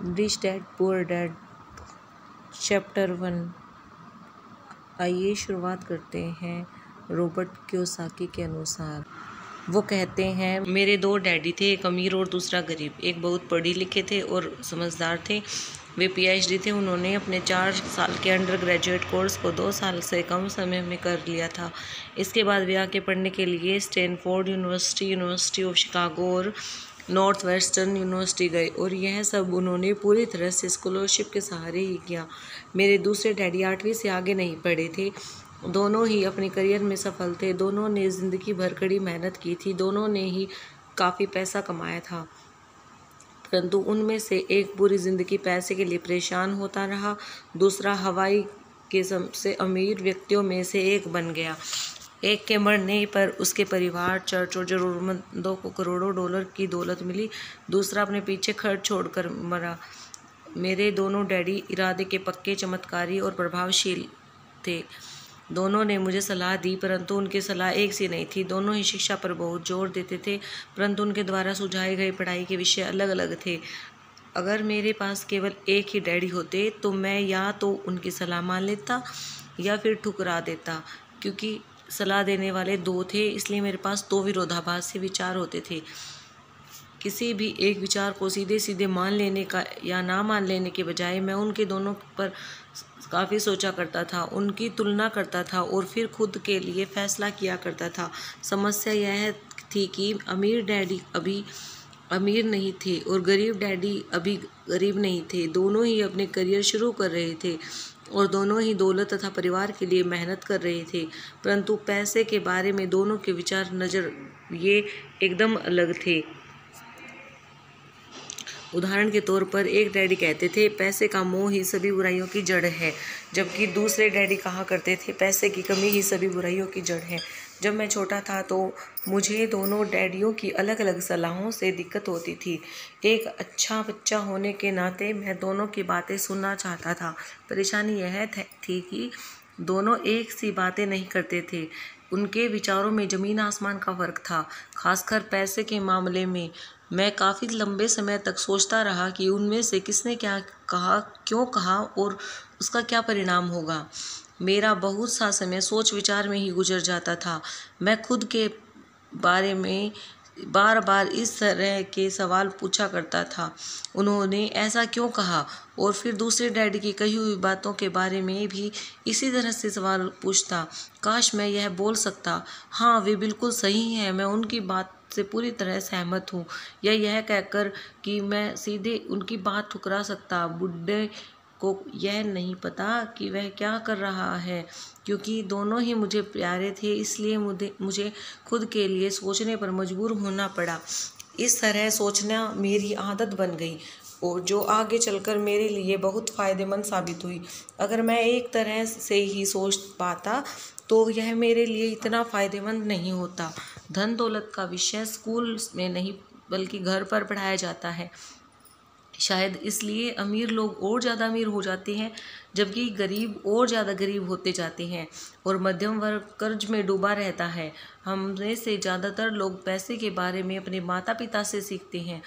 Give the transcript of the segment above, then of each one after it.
Rich dad poor dad chapter 1। आइए शुरुआत करते हैं रॉबर्ट कियोसाकी के अनुसार। वो कहते हैं, मेरे 2 डैडी थे, एक अमीर और दूसरा गरीब। एक बहुत पढ़े लिखे थे और समझदार थे। वे PhD थे। उन्होंने अपने 4 साल के अंडर ग्रेजुएट कोर्स को 2 साल से कम समय में कर लिया था। इसके बाद वे आगे पढ़ने के लिए Stanford university, university of Chicago और नॉर्थ वेस्टर्न यूनिवर्सिटी गए, और यह सब उन्होंने पूरी तरह से स्कॉलरशिप के सहारे ही किया। मेरे दूसरे डैडी 8वीं से आगे नहीं पढ़े थे। दोनों ही अपने करियर में सफल थे। दोनों ने ज़िंदगी भर कड़ी मेहनत की थी। दोनों ने ही काफ़ी पैसा कमाया था, परंतु उनमें से एक पूरी ज़िंदगी पैसे के लिए परेशान होता रहा। दूसरा हवाई के सबसे अमीर व्यक्तियों में से एक बन गया। एक के मरने पर उसके परिवार, चर्च और ज़रूरतमंदों को करोड़ों डॉलर की दौलत मिली। दूसरा अपने पीछे खर्च छोड़कर मरा। मेरे दोनों डैडी इरादे के पक्के, चमत्कारी और प्रभावशील थे। दोनों ने मुझे सलाह दी, परंतु उनकी सलाह एक सी नहीं थी। दोनों ही शिक्षा पर बहुत जोर देते थे, परंतु उनके द्वारा सुझाए गए पढ़ाई के विषय अलग अलग थे। अगर मेरे पास केवल एक ही डैडी होते तो मैं या तो उनकी सलाह मान लेता या फिर ठुकरा देता। क्योंकि सलाह देने वाले 2 थे, इसलिए मेरे पास 2 विरोधाभासी विचार होते थे। किसी भी एक विचार को सीधे सीधे मान लेने का या ना मान लेने के बजाय मैं उनके दोनों पर काफ़ी सोचा करता था, उनकी तुलना करता था और फिर खुद के लिए फैसला किया करता था। समस्या यह थी कि अमीर डैडी अभी अमीर नहीं थे और गरीब डैडी अभी गरीब नहीं थे। दोनों ही अपने करियर शुरू कर रहे थे और दोनों ही दौलत तथा परिवार के लिए मेहनत कर रहे थे, परंतु पैसे के बारे में दोनों के विचार ये एकदम अलग थे। उदाहरण के तौर पर एक डैडी कहते थे, पैसे का मोह ही सभी बुराइयों की जड़ है, जबकि दूसरे डैडी कहा करते थे, पैसे की कमी ही सभी बुराइयों की जड़ है। जब मैं छोटा था तो मुझे दोनों डैडियों की अलग अलग सलाहों से दिक्कत होती थी। एक अच्छा बच्चा होने के नाते मैं दोनों की बातें सुनना चाहता था। परेशानी यह थी कि दोनों एक सी बातें नहीं करते थे। उनके विचारों में ज़मीन आसमान का फ़र्क था, खासकर पैसे के मामले में। मैं काफ़ी लंबे समय तक सोचता रहा कि उनमें से किसने क्या कहा, क्यों कहा और उसका क्या परिणाम होगा। मेरा बहुत सा समय सोच विचार में ही गुजर जाता था। मैं खुद के बारे में बार बार इस तरह के सवाल पूछा करता था, उन्होंने ऐसा क्यों कहा? और फिर दूसरे डैडी की कही हुई बातों के बारे में भी इसी तरह से सवाल पूछता। काश मैं यह बोल सकता, हाँ वे बिल्कुल सही हैं, मैं उनकी बात से पूरी तरह सहमत हूँ, या यह कहकर कि मैं सीधे उनकी बात ठुकरा सकता। बुड्ढे को यह नहीं पता कि वह क्या कर रहा है, क्योंकि दोनों ही मुझे प्यारे थे, इसलिए मुझे खुद के लिए सोचने पर मजबूर होना पड़ा। इस तरह सोचना मेरी आदत बन गई और जो आगे चलकर मेरे लिए बहुत फ़ायदेमंद साबित हुई। अगर मैं एक तरह से ही सोच पाता तो यह मेरे लिए इतना फ़ायदेमंद नहीं होता। धन दौलत का विषय स्कूल में नहीं बल्कि घर पर पढ़ाया जाता है। शायद इसलिए अमीर लोग और ज़्यादा अमीर हो जाते हैं, जबकि गरीब और ज़्यादा गरीब होते जाते हैं और मध्यम वर्ग कर्ज में डूबा रहता है। हम में से ज़्यादातर लोग पैसे के बारे में अपने माता पिता से सीखते हैं।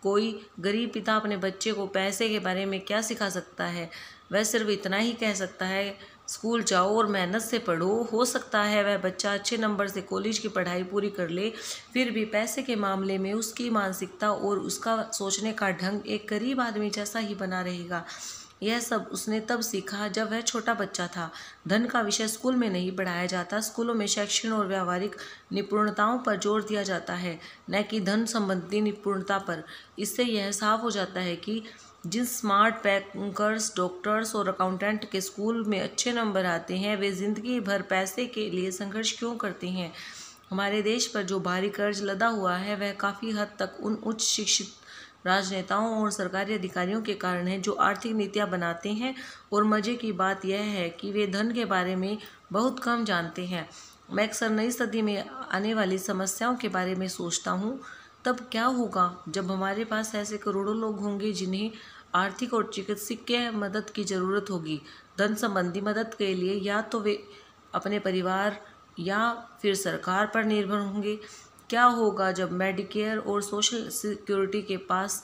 कोई गरीब पिता अपने बच्चे को पैसे के बारे में क्या सिखा सकता है? वह सिर्फ इतना ही कह सकता है, स्कूल जाओ और मेहनत से पढ़ो। हो सकता है वह बच्चा अच्छे नंबर से कॉलेज की पढ़ाई पूरी कर ले, फिर भी पैसे के मामले में उसकी मानसिकता और उसका सोचने का ढंग एक गरीब आदमी जैसा ही बना रहेगा। यह सब उसने तब सीखा जब वह छोटा बच्चा था। धन का विषय स्कूल में नहीं पढ़ाया जाता। स्कूलों में शैक्षणिक और व्यावहारिक निपुणताओं पर जोर दिया जाता है, न कि धन संबंधी निपुणता पर। इससे यह साफ हो जाता है कि जिस स्मार्ट बैंकर्स, डॉक्टर्स और अकाउंटेंट के स्कूल में अच्छे नंबर आते हैं, वे जिंदगी भर पैसे के लिए संघर्ष क्यों करते हैं। हमारे देश पर जो भारी कर्ज लदा हुआ है वह काफ़ी हद तक उन उच्च शिक्षित राजनेताओं और सरकारी अधिकारियों के कारण है जो आर्थिक नीतियां बनाते हैं, और मज़े की बात यह है कि वे धन के बारे में बहुत कम जानते हैं। मैं अक्सर नई सदी में आने वाली समस्याओं के बारे में सोचता हूँ। तब क्या होगा जब हमारे पास ऐसे करोड़ों लोग होंगे जिन्हें आर्थिक और चिकित्सकीय मदद की ज़रूरत होगी। धन संबंधी मदद के लिए या तो वे अपने परिवार या फिर सरकार पर निर्भर होंगे। क्या होगा जब मेडिकेयर और सोशल सिक्योरिटी के पास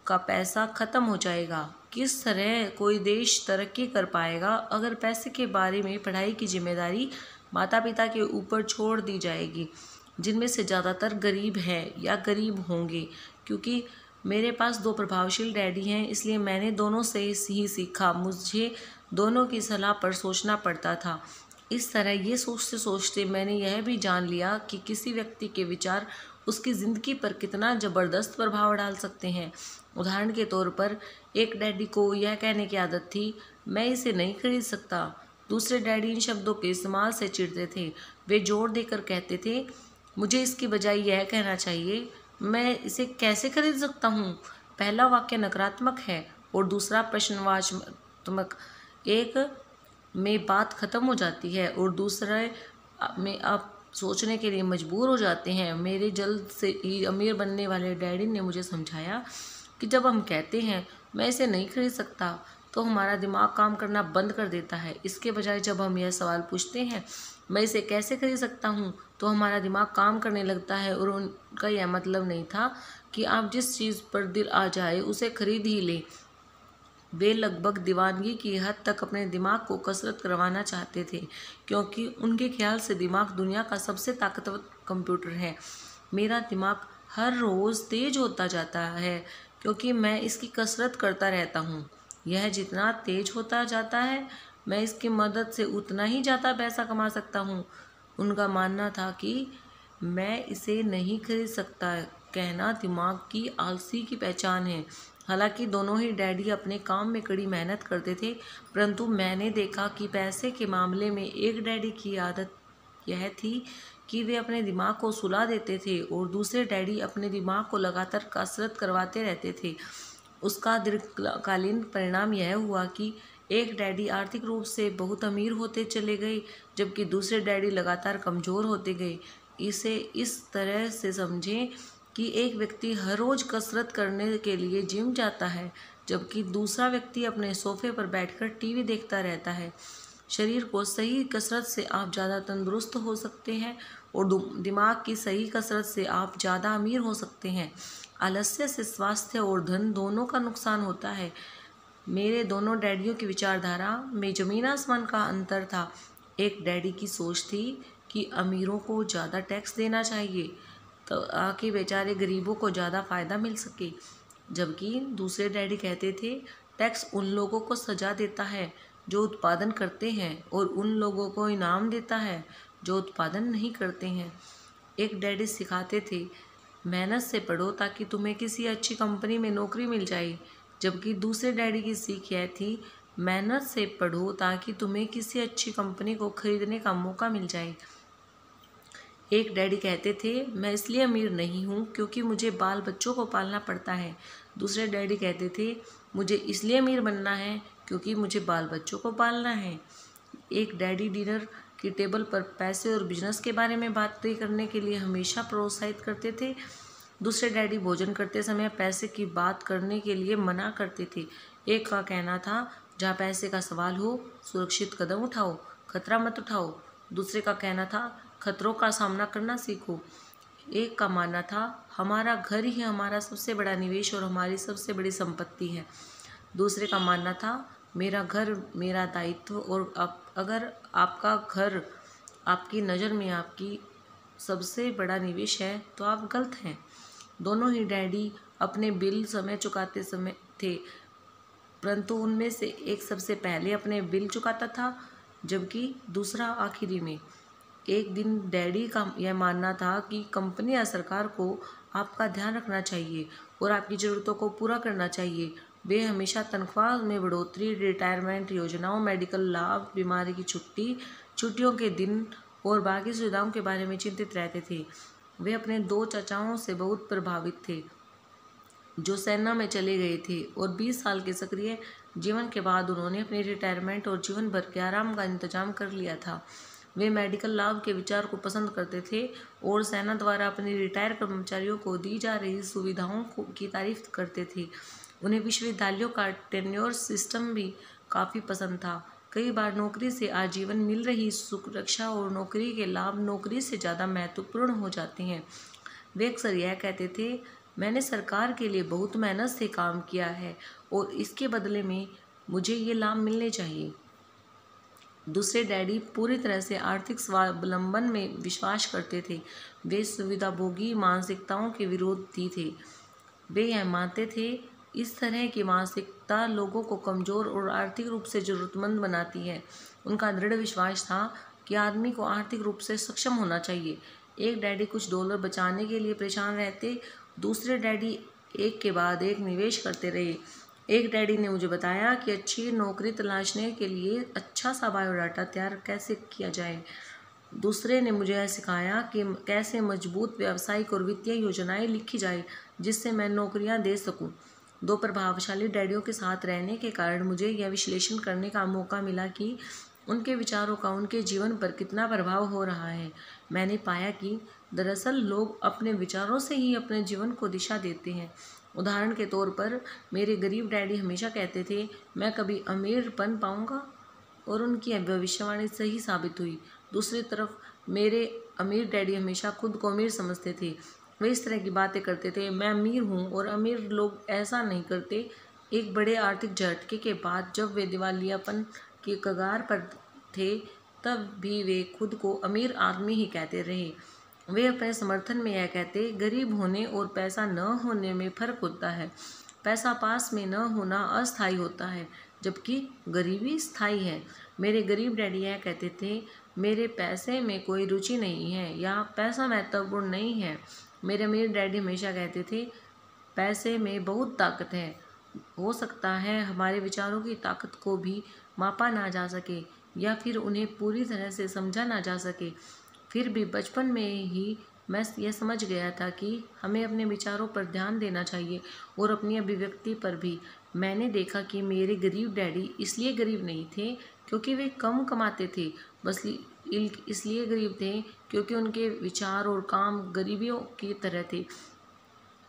का पैसा खत्म हो जाएगा। किस तरह कोई देश तरक्की कर पाएगा अगर पैसे के बारे में पढ़ाई की जिम्मेदारी माता पिता के ऊपर छोड़ दी जाएगी, जिनमें से ज़्यादातर गरीब हैं या गरीब होंगे। क्योंकि मेरे पास 2 प्रभावशील डैडी हैं, इसलिए मैंने दोनों से ही सीखा। मुझे दोनों की सलाह पर सोचना पड़ता था। इस तरह ये सोचते सोचते मैंने यह भी जान लिया कि किसी व्यक्ति के विचार उसकी ज़िंदगी पर कितना ज़बरदस्त प्रभाव डाल सकते हैं। उदाहरण के तौर पर एक डैडी को यह कहने की आदत थी, मैं इसे नहीं खरीद सकता। दूसरे डैडी इन शब्दों के इस्तेमाल से चिढ़ते थे। वे जोर देकर कहते थे, मुझे इसकी बजाय यह कहना चाहिए, मैं इसे कैसे खरीद सकता हूँ। पहला वाक्य नकारात्मक है और दूसरा प्रश्नवाचक। एक में बात खत्म हो जाती है और दूसरे में आप सोचने के लिए मजबूर हो जाते हैं। मेरे जल्द से ही अमीर बनने वाले डैडी ने मुझे समझाया कि जब हम कहते हैं मैं इसे नहीं खरीद सकता, तो हमारा दिमाग काम करना बंद कर देता है। इसके बजाय जब हम यह सवाल पूछते हैं मैं इसे कैसे खरीद सकता हूँ, तो हमारा दिमाग काम करने लगता है। और उनका यह मतलब नहीं था कि आप जिस चीज़ पर दिल आ जाए उसे खरीद ही लें। वे लगभग दीवानगी की हद तक अपने दिमाग को कसरत करवाना चाहते थे, क्योंकि उनके ख्याल से दिमाग दुनिया का सबसे ताकतवर कंप्यूटर है। मेरा दिमाग हर रोज़ तेज होता जाता है क्योंकि मैं इसकी कसरत करता रहता हूँ। यह जितना तेज होता जाता है, मैं इसकी मदद से उतना ही ज़्यादा पैसा कमा सकता हूँ। उनका मानना था कि मैं इसे नहीं खरीद सकता कहना दिमाग की आलसी की पहचान है। हालांकि दोनों ही डैडी अपने काम में कड़ी मेहनत करते थे, परंतु मैंने देखा कि पैसे के मामले में एक डैडी की आदत यह थी कि वे अपने दिमाग को सुला देते थे और दूसरे डैडी अपने दिमाग को लगातार कसरत करवाते रहते थे। उसका दीर्घकालीन परिणाम यह हुआ कि एक डैडी आर्थिक रूप से बहुत अमीर होते चले गए, जबकि दूसरे डैडी लगातार कमज़ोर होते गए। इसे इस तरह से समझें कि एक व्यक्ति हर रोज़ कसरत करने के लिए जिम जाता है, जबकि दूसरा व्यक्ति अपने सोफे पर बैठकर टीवी देखता रहता है। शरीर को सही कसरत से आप ज़्यादा तंदुरुस्त हो सकते हैं और दिमाग की सही कसरत से आप ज़्यादा अमीर हो सकते हैं। आलस्य से स्वास्थ्य और धन दोनों का नुकसान होता है। मेरे दोनों डैडियों की विचारधारा में ज़मीन आसमान का अंतर था। एक डैडी की सोच थी कि अमीरों को ज़्यादा टैक्स देना चाहिए ताकि बेचारे गरीबों को ज़्यादा फ़ायदा मिल सके, जबकि दूसरे डैडी कहते थे टैक्स उन लोगों को सजा देता है जो उत्पादन करते हैं और उन लोगों को इनाम देता है जो उत्पादन नहीं करते हैं। एक डैडी सिखाते थे मेहनत से पढ़ो ताकि तुम्हें किसी अच्छी कंपनी में नौकरी मिल जाए, जबकि दूसरे डैडी की सीख यह थी मेहनत से पढ़ो ताकि तुम्हें किसी अच्छी कंपनी को खरीदने का मौका मिल जाए। एक डैडी कहते थे मैं इसलिए अमीर नहीं हूँ क्योंकि मुझे बाल बच्चों को पालना पड़ता है। दूसरे डैडी कहते थे मुझे इसलिए अमीर बनना है क्योंकि मुझे बाल बच्चों को पालना है। एक डैडी डिनर की टेबल पर पैसे और बिजनेस के बारे में बातें करने के लिए हमेशा प्रोत्साहित करते थे। दूसरे डैडी भोजन करते समय पैसे की बात करने के लिए मना करते थे। एक का कहना था जहाँ पैसे का सवाल हो सुरक्षित कदम उठाओ, खतरा मत उठाओ। दूसरे का कहना था खतरों का सामना करना सीखो। एक का मानना था हमारा घर ही हमारा सबसे बड़ा निवेश और हमारी सबसे बड़ी संपत्ति है। दूसरे का मानना था मेरा घर मेरा दायित्व और अगर आपका घर आपकी नज़र में आपकी सबसे बड़ा निवेश है तो आप गलत हैं। दोनों ही डैडी अपने बिल समय चुकाते समय थे, परंतु उनमें से एक सबसे पहले अपने बिल चुकाता था जबकि दूसरा आखिरी में। एक दिन डैडी का यह मानना था कि कंपनी या सरकार को आपका ध्यान रखना चाहिए और आपकी ज़रूरतों को पूरा करना चाहिए। वे हमेशा तनख्वाह में बढ़ोतरी, रिटायरमेंट योजनाओं, मेडिकल लाभ, बीमारी की छुट्टी, छुट्टियों के दिन और बाकी सुविधाओं के बारे में चिंतित रहते थे। वे अपने 2 चाचाओं से बहुत प्रभावित थे जो सेना में चले गए थे और 20 साल के सक्रिय जीवन के बाद उन्होंने अपनी रिटायरमेंट और जीवन भर के आराम का इंतजाम कर लिया था। वे मेडिकल लाभ के विचार को पसंद करते थे और सेना द्वारा अपने रिटायर कर्मचारियों को दी जा रही सुविधाओं की तारीफ करते थे। उन्हें विश्वविद्यालयों का टेन्योर सिस्टम भी काफ़ी पसंद था। कई बार नौकरी से आजीवन मिल रही सुरक्षा और नौकरी के लाभ नौकरी से ज़्यादा महत्वपूर्ण हो जाते हैं। वे अक्सर यह कहते थे मैंने सरकार के लिए बहुत मेहनत से काम किया है और इसके बदले में मुझे ये लाभ मिलने चाहिए। दूसरे डैडी पूरी तरह से आर्थिक स्वावलंबन में विश्वास करते थे। वे सुविधाभोगी मानसिकताओं के विरोधी थे। वे यह मानते थे इस तरह की मानसिकता लोगों को कमज़ोर और आर्थिक रूप से ज़रूरतमंद बनाती है। उनका दृढ़ विश्वास था कि आदमी को आर्थिक रूप से सक्षम होना चाहिए। एक डैडी कुछ डॉलर बचाने के लिए परेशान रहते, दूसरे डैडी एक के बाद एक निवेश करते रहे। एक डैडी ने मुझे बताया कि अच्छी नौकरी तलाशने के लिए अच्छा सा बायोडाटा तैयार कैसे किया जाए। दूसरे ने मुझे यह सिखाया कि कैसे मजबूत व्यावसायिक और वित्तीय योजनाएं लिखी जाए जिससे मैं नौकरियां दे सकूं। दो प्रभावशाली डैडियों के साथ रहने के कारण मुझे यह विश्लेषण करने का मौका मिला कि उनके विचारों का उनके जीवन पर कितना प्रभाव हो रहा है। मैंने पाया कि दरअसल लोग अपने विचारों से ही अपने जीवन को दिशा देते हैं। उदाहरण के तौर पर मेरे गरीब डैडी हमेशा कहते थे मैं कभी अमीर बन पाऊंगा, और उनकी यह भविष्यवाणी सही साबित हुई। दूसरी तरफ मेरे अमीर डैडी हमेशा खुद को अमीर समझते थे। वे इस तरह की बातें करते थे, मैं अमीर हूँ और अमीर लोग ऐसा नहीं करते। एक बड़े आर्थिक झटके के बाद जब वे दिवालियापन की कगार पर थे, तब भी वे खुद को अमीर आदमी ही कहते रहे। वे अपने समर्थन में यह कहते, गरीब होने और पैसा न होने में फ़र्क होता है। पैसा पास में न होना अस्थायी होता है, जबकि गरीबी स्थायी है। मेरे गरीब डैडी यह कहते थे, मेरे पैसे में कोई रुचि नहीं है या पैसा महत्वपूर्ण नहीं है। मेरे अमीर डैडी हमेशा कहते थे, पैसे में बहुत ताकत है। हो सकता है हमारे विचारों की ताकत को भी मापा ना जा सके या फिर उन्हें पूरी तरह से समझा ना जा सके। फिर भी बचपन में ही मैं यह समझ गया था कि हमें अपने विचारों पर ध्यान देना चाहिए और अपनी अभिव्यक्ति पर भी। मैंने देखा कि मेरे गरीब डैडी इसलिए गरीब नहीं थे क्योंकि वे कम कमाते थे, बस इसलिए गरीब थे क्योंकि उनके विचार और काम गरीबियों की तरह थे।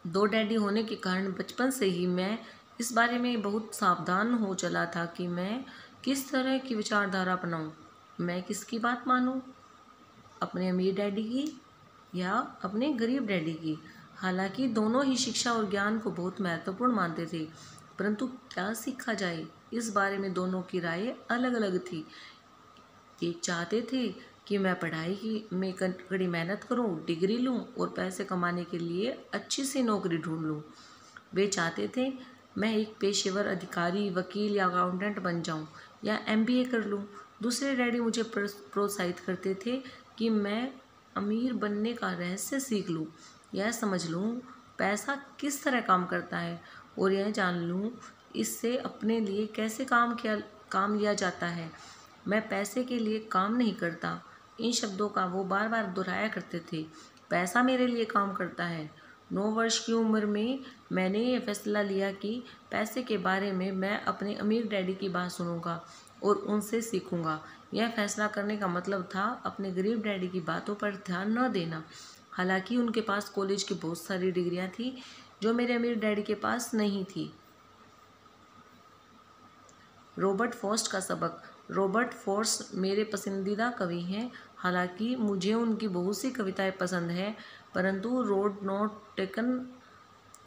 दो डैडी होने के कारण बचपन से ही मैं इस बारे में बहुत सावधान हो चला था कि मैं किस तरह की विचारधारा अपनाऊं। मैं किसकी बात मानूं, अपने अमीर डैडी की या अपने गरीब डैडी की। हालांकि दोनों ही शिक्षा और ज्ञान को बहुत महत्वपूर्ण मानते थे, परंतु क्या सीखा जाए इस बारे में दोनों की राय अलग अलग थी। एक चाहते थे कि मैं पढ़ाई में कड़ी मेहनत करूं, डिग्री लूं और पैसे कमाने के लिए अच्छी सी नौकरी ढूंढ लूं। वे चाहते थे मैं एक पेशेवर अधिकारी, वकील या अकाउंटेंट बन जाऊं या एमबीए कर लूं। दूसरे डैडी मुझे प्रोत्साहित करते थे कि मैं अमीर बनने का रहस्य सीख लूं, यह समझ लूं पैसा किस तरह काम करता है और यह जान लूं इससे अपने लिए कैसे काम लिया जाता है। मैं पैसे के लिए काम नहीं करता, इन शब्दों का वो बार बार दोहराया करते थे। पैसा मेरे लिए काम करता है। 9 वर्ष की उम्र में मैंने ये फैसला लिया कि पैसे के बारे में मैं अपने अमीर डैडी की बात सुनूंगा और उनसे सीखूंगा। यह फैसला करने का मतलब था अपने गरीब डैडी की बातों पर ध्यान न देना। हालांकि उनके पास कॉलेज की बहुत सारी डिग्रियां थी जो मेरे अमीर डैडी के पास नहीं थी। रॉबर्ट फ्रॉस्ट का सबक। रॉबर्ट फ्रॉस्ट मेरे पसंदीदा कवि हैं। हालांकि मुझे उनकी बहुत सी कविताएं पसंद है, परंतु रोड नॉट टेकन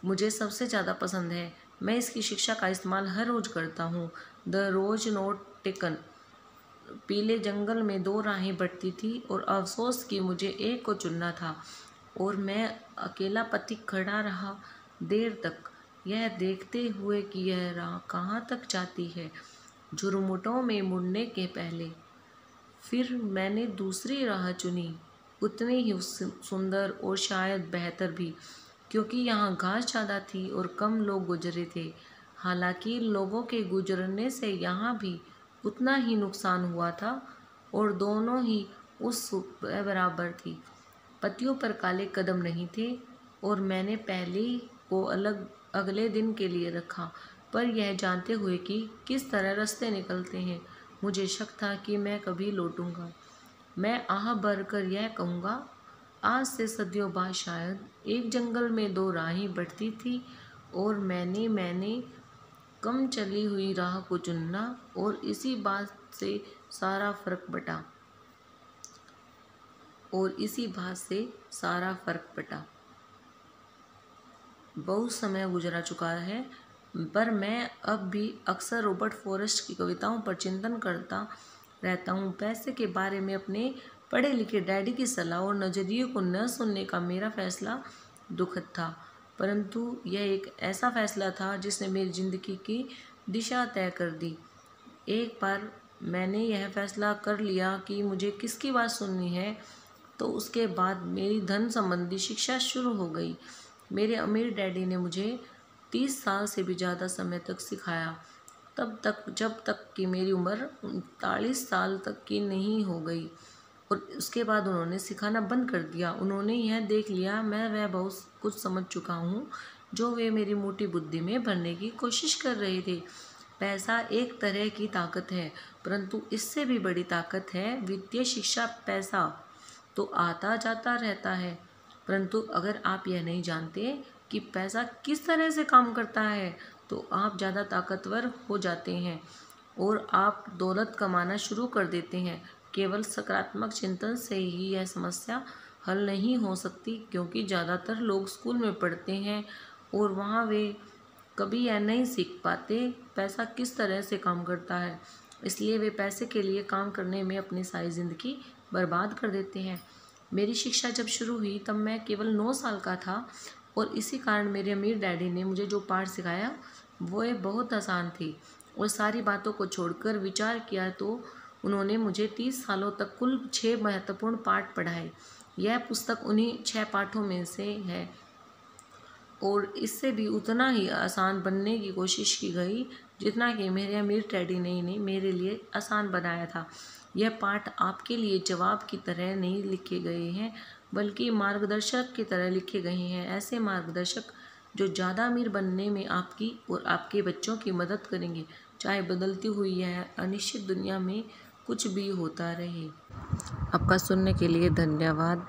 मुझे सबसे ज़्यादा पसंद है। मैं इसकी शिक्षा का इस्तेमाल हर रोज़ करता हूँ। The rose not taken. पीले जंगल में 2 राहें बढ़ती थी और अफसोस कि मुझे एक को चुनना था और मैं अकेला पथिक खड़ा रहा देर तक, यह देखते हुए कि यह राह कहाँ तक जाती है, झुरमुटों में मुड़ने के पहले। फिर मैंने दूसरी राह चुनी, उतनी ही सुंदर और शायद बेहतर भी, क्योंकि यहाँ घास ज़्यादा थी और कम लोग गुजरे थे। हालांकि लोगों के गुजरने से यहाँ भी उतना ही नुकसान हुआ था और दोनों ही उस बराबर थी। पत्तियों पर काले कदम नहीं थे और मैंने पहले को अगले दिन के लिए रखा, पर यह जानते हुए कि किस तरह रास्ते निकलते हैं। मुझे शक था कि मैं कभी लौटूंगा। मैं आह भरकर यह कहूँगा, आज से सदियों बाद शायद एक जंगल में 2 राहें बढ़ती थी और मैंने कम चली हुई राह को चुनना और इसी बात से सारा फर्क पड़ा। बहुत समय गुजरा चुका है, पर मैं अब भी अक्सर रॉबर्ट फ्रॉस्ट की कविताओं पर चिंतन करता रहता हूँ। पैसे के बारे में अपने पढ़े लिखे डैडी की सलाह और नज़रिए को न सुनने का मेरा फैसला दुखद था, परंतु यह एक ऐसा फैसला था जिसने मेरी ज़िंदगी की दिशा तय कर दी। एक बार मैंने यह फैसला कर लिया कि मुझे किसकी बात सुननी है, तो उसके बाद मेरी धन संबंधी शिक्षा शुरू हो गई। मेरे अमीर डैडी ने मुझे 30 साल से भी ज़्यादा समय तक सिखाया, तब तक जब तक कि मेरी उम्र 39 साल तक की नहीं हो गई, और उसके बाद उन्होंने सिखाना बंद कर दिया। उन्होंने यह देख लिया मैं वह बहुत कुछ समझ चुका हूँ जो वे मेरी मोटी बुद्धि में भरने की कोशिश कर रहे थे। पैसा एक तरह की ताकत है, परंतु इससे भी बड़ी ताकत है वित्तीय शिक्षा। पैसा तो आता जाता रहता है, परंतु अगर आप यह नहीं जानते कि पैसा किस तरह से काम करता है, तो आप ज़्यादा ताकतवर हो जाते हैं और आप दौलत कमाना शुरू कर देते हैं। केवल सकारात्मक चिंतन से ही यह समस्या हल नहीं हो सकती, क्योंकि ज़्यादातर लोग स्कूल में पढ़ते हैं और वहाँ वे कभी यह नहीं सीख पाते पैसा किस तरह से काम करता है, इसलिए वे पैसे के लिए काम करने में अपनी सारी ज़िंदगी बर्बाद कर देते हैं। मेरी शिक्षा जब शुरू हुई तब मैं केवल 9 साल का था, और इसी कारण मेरे अमीर डैडी ने मुझे जो पाठ सिखाया वो बहुत आसान थी, और सारी बातों को छोड़कर विचार किया तो उन्होंने मुझे 30 सालों तक कुल 6 महत्वपूर्ण पाठ पढ़ाए। यह पुस्तक उन्हीं 6 पाठों में से है, और इससे भी उतना ही आसान बनने की कोशिश की गई जितना कि मेरे अमीर डैडी ने मेरे लिए आसान बनाया था। यह पाठ आपके लिए जवाब की तरह नहीं लिखे गए हैं, बल्कि मार्गदर्शक की तरह लिखे गए हैं। ऐसे मार्गदर्शक जो ज़्यादा अमीर बनने में आपकी और आपके बच्चों की मदद करेंगे, चाहे बदलती हुई यह अनिश्चित दुनिया में कुछ भी होता रहे। आपका सुनने के लिए धन्यवाद।